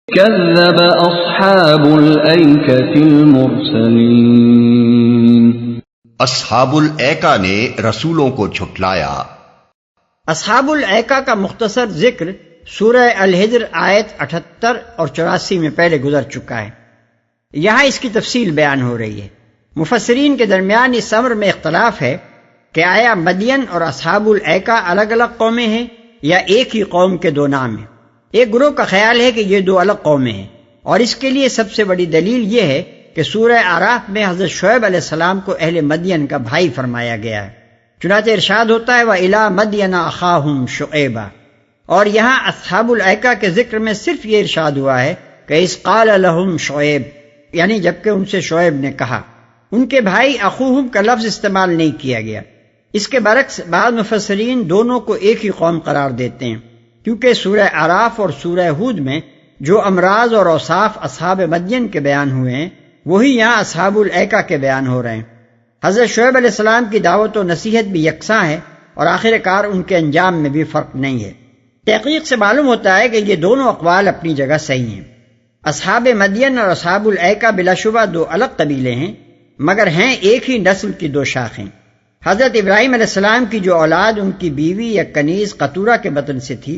كذب اصحاب الایکة المرسلین، اصحاب الایکہ نے رسولوں کو جھٹلایا۔ اصحاب الایکہ کا مختصر ذکر سورہ الحجر آیت 78 اور 84 میں پہلے گزر چکا ہے۔ یہاں اس کی تفصیل بیان ہو رہی ہے۔ مفسرین کے درمیان اس امر میں اختلاف ہے کہ آیا مدین اور اصحاب الایکہ الگ الگ قومیں ہیں یا ایک ہی قوم کے دو نام ہیں۔ ایک گروہ کا خیال ہے کہ یہ دو الگ قومیں ہیں، اور اس کے لیے سب سے بڑی دلیل یہ ہے کہ سورہ اعراف میں حضرت شعیب علیہ السلام کو اہل مدین کا بھائی فرمایا گیا ہے۔ چنانچہ ارشاد ہوتا ہے وَإِلَىٰ مَدْيَنَ أَخَاهُمْ شُعَيْبًا، اور یہاں اصحاب الایکہ کے ذکر میں صرف یہ ارشاد ہوا ہے کہ اذ قال لهم شعیب، یعنی جبکہ ان سے شعیب نے کہا۔ ان کے بھائی اخوہم کا لفظ استعمال نہیں کیا گیا۔ اس کے برعکس بعض مفسرین دونوں کو ایک ہی قوم قرار دیتے ہیں، کیونکہ سورہ اعراف اور سورہ ہود میں جو امراض اور اوصاف اصحاب مدین کے بیان ہوئے ہیں وہی یہاں اصحاب الایکہ کے بیان ہو رہے ہیں۔ حضرت شعیب علیہ السلام کی دعوت و نصیحت بھی یکساں ہے اور آخر کار ان کے انجام میں بھی فرق نہیں ہے۔ تحقیق سے معلوم ہوتا ہے کہ یہ دونوں اقوال اپنی جگہ صحیح ہیں۔ اصحاب مدین اور اصحاب الایکہ بلا شبہ دو الگ قبیلے ہیں، مگر ہیں ایک ہی نسل کی دو شاخیں۔ حضرت ابراہیم علیہ السلام کی جو اولاد ان کی بیوی یا کنیز قطورہ کے بطن سے تھی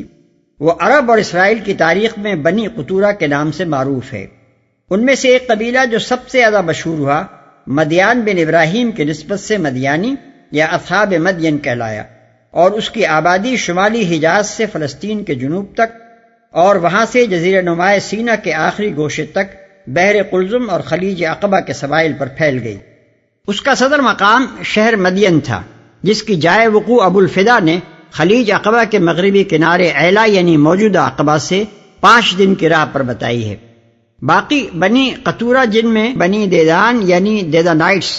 وہ عرب اور اسرائیل کی تاریخ میں بنی قطورہ کے نام سے معروف ہے۔ ان میں سے ایک قبیلہ جو سب سے زیادہ مشہور ہوا مدیان بن ابراہیم کی نسبت سے مدیانی یا اصحاب مدین کہلایا، اور اس کی آبادی شمالی حجاز سے فلسطین کے جنوب تک اور وہاں سے جزیرہ نما سینا کے آخری گوشے تک بحر قلزم اور خلیج عقبہ کے سواحل پر پھیل گئی۔ اس کا صدر مقام شہر مدین تھا، جس کی جائے وقوع ابو الفدا نے خلیج عقبہ کے مغربی کنارے ایلا یعنی موجودہ عقبہ سے 5 دن کی راہ پر بتائی ہے۔ باقی بنی قطورہ جن میں بنی دیدان یعنی دیدانائٹس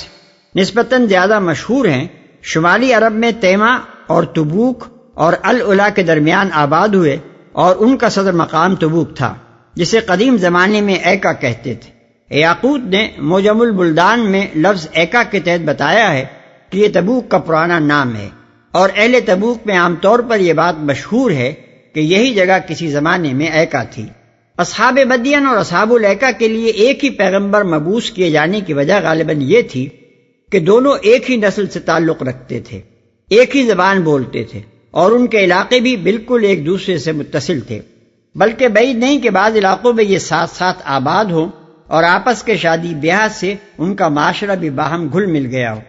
نسبتاً زیادہ مشہور ہیں، شمالی عرب میں تیما اور تبوک اور العلا کے درمیان آباد ہوئے، اور ان کا صدر مقام تبوک تھا جسے قدیم زمانے میں ایکا کہتے تھے۔ یاقوت نے موجم البلدان میں لفظ ایکا کے تحت بتایا ہے کہ یہ تبوک کا پرانا نام ہے، اور اہل تبوک میں عام طور پر یہ بات مشہور ہے کہ یہی جگہ کسی زمانے میں ایکا تھی۔ اصحاب مدین اور اصحاب الایکہ کے لیے ایک ہی پیغمبر مبعوث کیے جانے کی وجہ غالباً یہ تھی کہ دونوں ایک ہی نسل سے تعلق رکھتے تھے، ایک ہی زبان بولتے تھے، اور ان کے علاقے بھی بالکل ایک دوسرے سے متصل تھے، بلکہ بعید نہیں کہ بعض علاقوں میں یہ ساتھ ساتھ آباد ہوں اور آپس کے شادی بیاہ سے ان کا معاشرہ بھی باہم گھل مل گیا ہو۔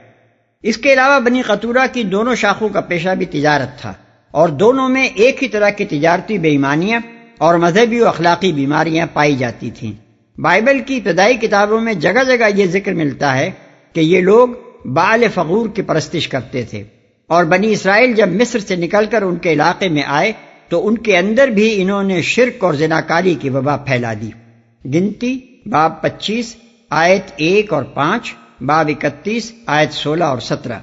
اس کے علاوہ بنی قطورہ کی دونوں شاخوں کا پیشہ بھی تجارت تھا، اور دونوں میں ایک ہی طرح کی تجارتی بے ایمانیاں اور مذہبی و اخلاقی بیماریاں پائی جاتی تھیں۔ بائبل کی ابتدائی کتابوں میں جگہ جگہ یہ ذکر ملتا ہے کہ یہ لوگ بعل فغور کی پرستش کرتے تھے، اور بنی اسرائیل جب مصر سے نکل کر ان کے علاقے میں آئے تو ان کے اندر بھی انہوں نے شرک اور زناکاری کی وبا پھیلا دی۔ گنتی باب 25 آیت 1 اور 5، باب 31 آیت 16 اور 17۔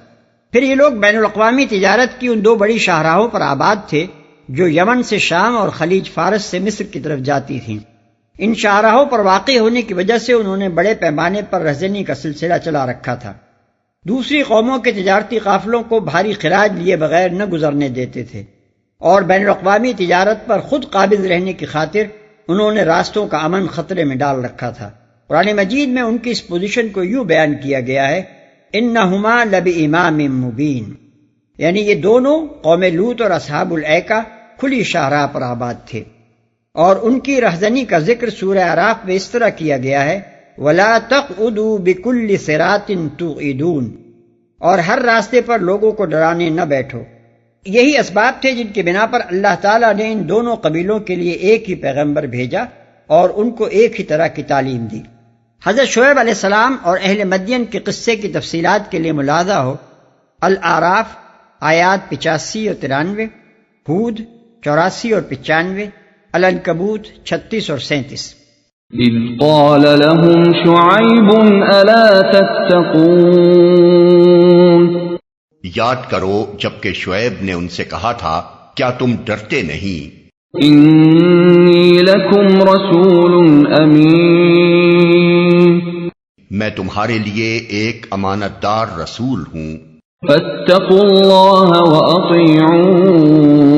پھر یہ لوگ بین الاقوامی تجارت کی ان 2 بڑی شاہراہوں پر آباد تھے جو یمن سے شام اور خلیج فارس سے مصر کی طرف جاتی تھیں۔ ان شاہراہوں پر واقع ہونے کی وجہ سے انہوں نے بڑے پیمانے پر رہزنی کا سلسلہ چلا رکھا تھا۔ دوسری قوموں کے تجارتی قافلوں کو بھاری خراج لیے بغیر نہ گزرنے دیتے تھے، اور بین الاقوامی تجارت پر خود قابض رہنے کی خاطر انہوں نے راستوں کا امن خطرے میں ڈال رکھا تھا۔ قرآن مجید میں ان کی اس پوزیشن کو یوں بیان کیا گیا ہے انہما لبامام مبین، یعنی یہ دونوں قوم لوط اور اصحاب الایکہ کھلی شاہراہ پر آباد تھے۔ اور ان کی رہزنی کا ذکر سورہ اعراف میں اس طرح کیا گیا ہے وَلَا تَقْعُدُوا بِكُلِّ صِرَاطٍ تُوعِدُونَ، اور ہر راستے پر لوگوں کو ڈرانے نہ بیٹھو۔ یہی اسباب تھے جن کی بنا پر اللہ تعالیٰ نے ان دونوں قبیلوں کے لیے ایک ہی پیغمبر بھیجا اور ان کو ایک ہی طرح کی تعلیم دی۔ حضرت شعیب علیہ السلام اور اہل مدین کے قصے کی تفصیلات کے لیے ملاحظہ ہو الاعراف آیات 85 اور 93، ہود 84 اور 95، العنکبوت 36 اور 37۔ اذ قال لهم شعیب الا تتقون، یاد کرو جبکہ شعیب نے ان سے کہا تھا کیا تم ڈرتے نہیں؟ انی لکم رسول امین، میں تمہارے لیے ایک امانت دار رسول ہوں۔ فاتقوا اللہ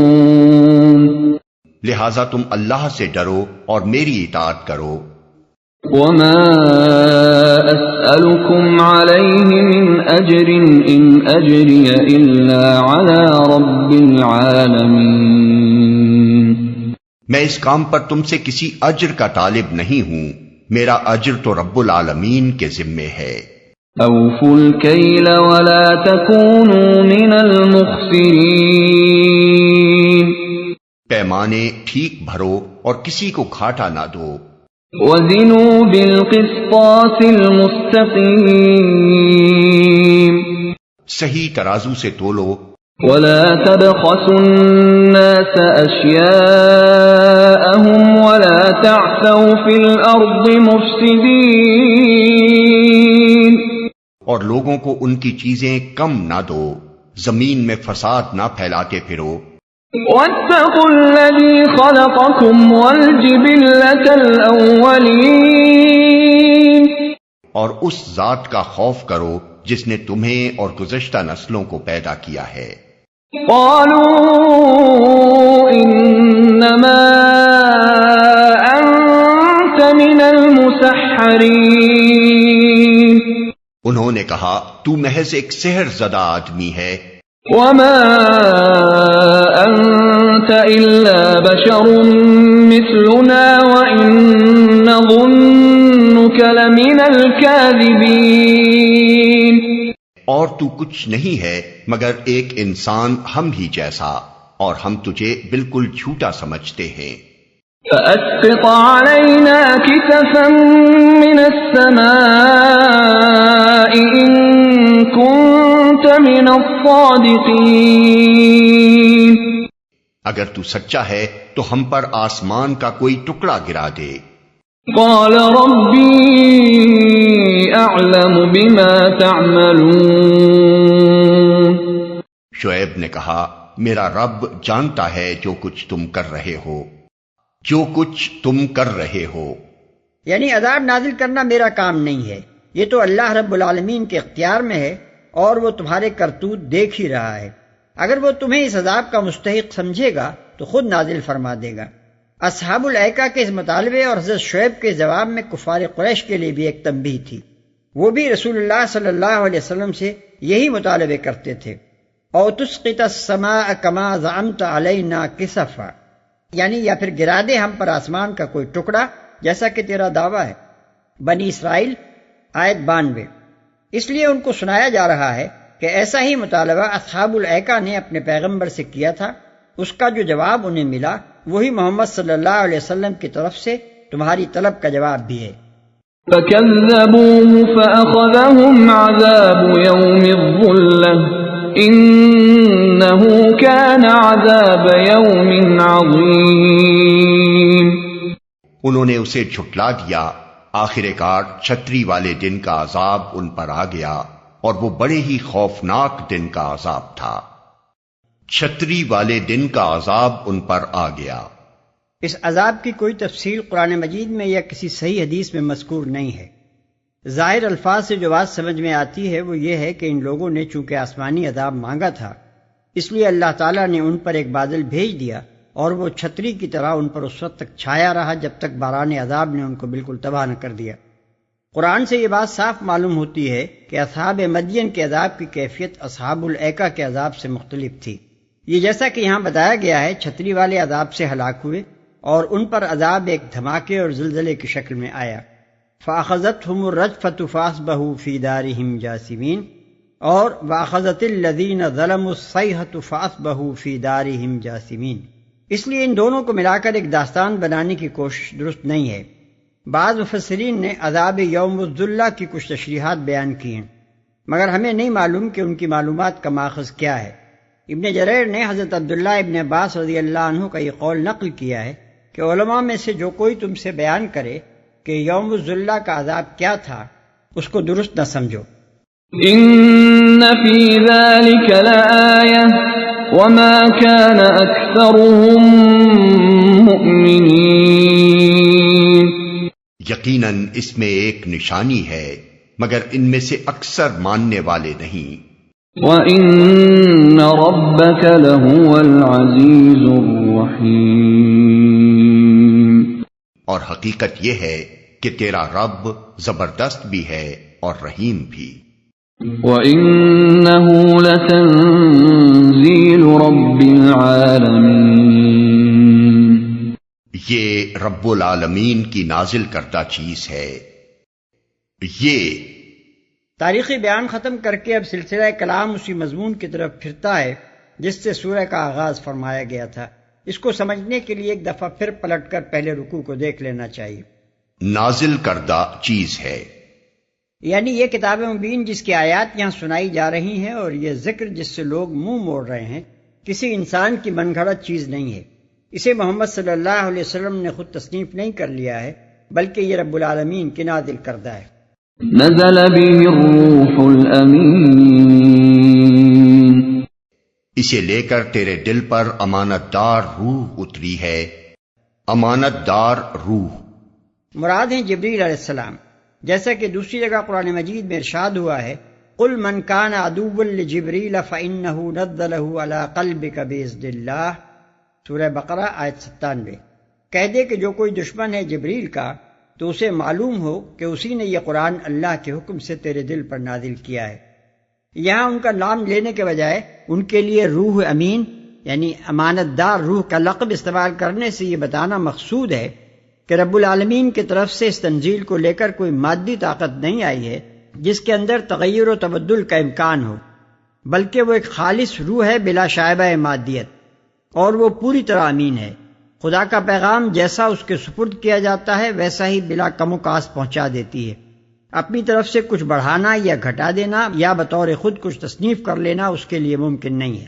واطیعون، لہذا تم اللہ سے ڈرو اور میری اطاعت کرو۔ وما أسألكم عليه من أجر إن أجري إلا على رب العالمين۔ میں اس کام پر تم سے کسی اجر کا طالب نہیں ہوں، میرا اجر تو رب العالمین کے ذمے ہے۔ أوفوا الكيل ولا تكونوا من المخسرين۔ پیمانے ٹھیک بھرو اور کسی کو گھاٹا نہ دو۔ وزنوا بالقسطاس المستقيم۔ صحیح ترازو سے تولو۔ ولا تبخسوا الناس أشياءهم ولا تعثوا في الأرض مفسدين۔ اور لوگوں کو ان کی چیزیں کم نہ دو، زمین میں فساد نہ پھیلاتے پھرو۔ واتقوا الذي خلقكم والجبلة الأولين۔ اور اس ذات کا خوف کرو جس نے تمہیں اور گزشتہ نسلوں کو پیدا کیا ہے۔ قالوا انما انت من المسحرين۔ انہوں نے کہا تو محض ایک سحر زدہ آدمی ہے۔ وما انت الا بشر مثلنا وان نظنك لمن الكاذبين۔ اور تو کچھ نہیں ہے مگر ایک انسان ہم ہی جیسا، اور ہم تجھے بالکل جھوٹا سمجھتے ہیں۔ فأسقط علينا كسفا من السماء إن كنت من الصادقين۔ اگر تو سچا ہے تو ہم پر آسمان کا کوئی ٹکڑا گرا دے۔ قال ربي أعلم بما تعملون۔ شعیب نے کہا میرا رب جانتا ہے جو کچھ تم کر رہے ہو، جو کچھ تم کر رہے ہو۔ یعنی عذاب نازل کرنا میرا کام نہیں ہے، یہ تو اللہ رب العالمین کے اختیار میں ہے اور وہ تمہارے کرتوت دیکھ ہی رہا ہے۔ اگر وہ تمہیں اس عذاب کا مستحق سمجھے گا تو خود نازل فرما دے گا۔ اصحاب الایکہ کے اس مطالبے اور حضرت شعیب کے جواب میں کفار قریش کے لیے بھی ایک تنبیہ تھی۔ وہ بھی رسول اللہ صلی اللہ علیہ وسلم سے یہی مطالبے کرتے تھے۔ او تسقط السماء کما زعمت علینا کسفا، یعنی یا پھر گرا دے ہم پر آسمان کا کوئی ٹکڑا جیسا کہ تیرا دعویٰ ہے۔ بنی اسرائیل آیت 92۔ اس لیے ان کو سنایا جا رہا ہے کہ ایسا ہی مطالبہ اصحاب الایکہ نے اپنے پیغمبر سے کیا تھا، اس کا جو جواب انہیں ملا وہی محمد صلی اللہ علیہ وسلم کی طرف سے تمہاری طلب کا جواب بھی ہے۔ فكذبوه فأخذهم عذاب يوم الظلة إنه كان عذاب يوم عظيم۔ انہوں نے اسے جھٹلا دیا، آخر کار چھتری والے دن کا عذاب ان پر آ گیا، اور وہ بڑے ہی خوفناک دن کا عذاب تھا۔ چھتری والے دن کا عذاب ان پر آ گیا۔ اس عذاب کی کوئی تفصیل قرآن مجید میں یا کسی صحیح حدیث میں مذکور نہیں ہے۔ ظاہر الفاظ سے جو بات سمجھ میں آتی ہے وہ یہ ہے کہ ان لوگوں نے چونکہ آسمانی عذاب مانگا تھا، اس لیے اللہ تعالیٰ نے ان پر ایک بادل بھیج دیا اور وہ چھتری کی طرح ان پر اس وقت تک چھایا رہا جب تک باران عذاب نے ان کو بالکل تباہ نہ کر دیا۔ قرآن سے یہ بات صاف معلوم ہوتی ہے کہ اصحاب مدین کے عذاب کی کیفیت اصحاب الایکہ کے عذاب سے مختلف تھی۔ یہ جیسا کہ یہاں بتایا گیا ہے چھتری والے عذاب سے ہلاک ہوئے اور ان پر عذاب ایک دھماکے اور زلزلے کی شکل میں آیا۔ فَأَخَذَتْهُمُ الرَّجْفَةُ فَأَصْبَحُوا فِي دَارِهِمْ جَاثِمِينَ، اور وَأَخَذَتِ الَّذِينَ ظَلَمُوا الصَّيْحَةُ فَأَصْبَحُوا فِي دَارِهِمْ جَاثِمِينَ۔ اس لیے ان دونوں کو ملا کر ایک داستان بنانے کی کوشش درست نہیں ہے۔ بعض مفسرین نے عذاب یوم الذلہ کی کچھ تشریحات بیان کی ہیں، مگر ہمیں نہیں معلوم کہ ان کی معلومات کا ماخذ کیا ہے۔ ابن جریر نے حضرت عبداللہ ابن عباس رضی اللہ عنہ کا یہ قول نقل کیا ہے کہ علماء میں سے جو کوئی تم سے بیان کرے کہ یوم الذلہ کا عذاب کیا تھا اس کو درست نہ سمجھو۔ ان فی ذلک لآیہ وما كان اکثرهم مؤمنین، یقیناً اس میں ایک نشانی ہے مگر ان میں سے اکثر ماننے والے نہیں۔ وَإِنَّ رَبَّكَ لَهُوَ الْعَزِيزُ الرَّحِيمُ، اور حقیقت یہ ہے کہ تیرا رب زبردست بھی ہے اور رحیم بھی۔ وَإِنَّهُ لَتَنزِيلُ رَبِّ الْعَالَمِينَ، یہ رب العالمین کی نازل کردہ چیز ہے۔ یہ تاریخی بیان ختم کر کے اب سلسلہ کلام اسی مضمون کی طرف پھرتا ہے جس سے سورہ کا آغاز فرمایا گیا تھا۔ اس کو سمجھنے کے لیے ایک دفعہ پھر پلٹ کر پہلے رکوع کو دیکھ لینا چاہیے۔ نازل کردہ چیز ہے، یعنی یہ کتاب مبین جس کی آیات یہاں سنائی جا رہی ہیں اور یہ ذکر جس سے لوگ منہ موڑ رہے ہیں کسی انسان کی من گھڑت چیز نہیں ہے۔ اسے محمد صلی اللہ علیہ وسلم نے خود تصنیف نہیں کر لیا ہے بلکہ یہ رب العالمین کی نازل کردہ ہے۔ نزل به الروح الامین، اسے لے کر تیرے دل پر امانت دار روح اتری ہے۔ امانت دار روح مراد ہیں جبریل علیہ السلام، جیسا کہ دوسری جگہ قرآن مجید میں ارشاد ہوا ہے قل من کان عدوا لجبریل فإنہ نزلہ علی قلبک بإذن اللہ، سورہ بقرہ آیت 97۔ کہہ دے کہ جو کوئی دشمن ہے جبریل کا تو اسے معلوم ہو کہ اسی نے یہ قرآن اللہ کے حکم سے تیرے دل پر نازل کیا ہے۔ یہاں ان کا نام لینے کے بجائے ان کے لیے روح امین یعنی امانت دار روح کا لقب استعمال کرنے سے یہ بتانا مقصود ہے کہ رب العالمین کی طرف سے اس تنزیل کو لے کر کوئی مادی طاقت نہیں آئی ہے جس کے اندر تغیر و تبدل کا امکان ہو، بلکہ وہ ایک خالص روح ہے بلا شائبہ مادیت، اور وہ پوری طرح امین ہے۔ خدا کا پیغام جیسا اس کے سپرد کیا جاتا ہے ویسا ہی بلا کم و کاس پہنچا دیتی ہے۔ اپنی طرف سے کچھ بڑھانا یا گھٹا دینا یا بطور خود کچھ تصنیف کر لینا اس کے لیے ممکن نہیں ہے۔